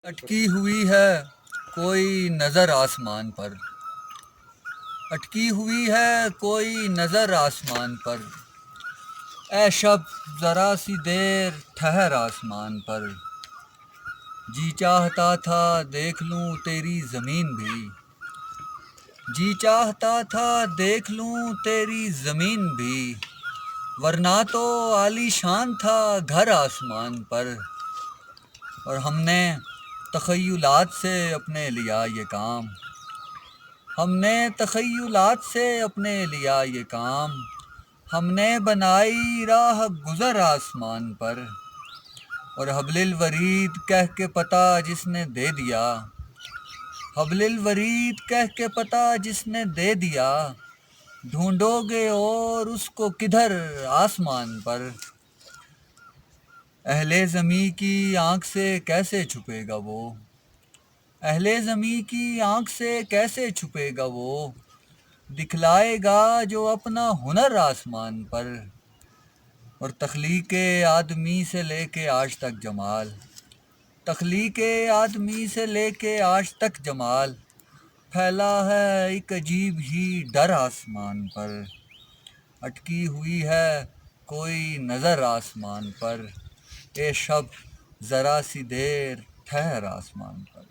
اٹکی ہوئی ہے کوئی نظر آسمان پر، اٹکی ہوئی ہے کوئی نظر آسمان پر، اے شب ذرا سی دیر ٹھہر آسمان پر، جی چاہتا تھا دیکھ لوں تیری زمین بھی، جی چاہتا تھا دیکھ لوں تیری زمین بھی، ورنہ تو عالی شان تھا گھر آسمان پر، اور ہم نے تخیلات سے اپنے لیا یہ کام، ہم نے تخیلات سے اپنے لیا یہ کام، ہم نے بنائی راہ گزر آسمان پر، اور حبل الورید کہہ کے پتہ جس نے دے دیا، حبل الورید کہہ کے پتہ جس نے دے دیا، ڈھونڈو گے اور اس کو کدھر آسمان پر، اہل زمیں کی آنکھ سے کیسے چھپے گا وہ، اہل زمیں کی آنکھ سے کیسے چھپے گا وہ، دکھلائے گا جو اپنا ہنر آسمان پر، اور تخلیق آدمی سے لے کے آج تک جمال، تخلیق آدمی سے لے کے آج تک جمال، پھیلا ہے ایک عجیب ہی ڈر آسمان پر، اٹکی ہوئی ہے کوئی نظر آسمان پر، اے شب ذرا سی دیر ٹھہر آسمان پر۔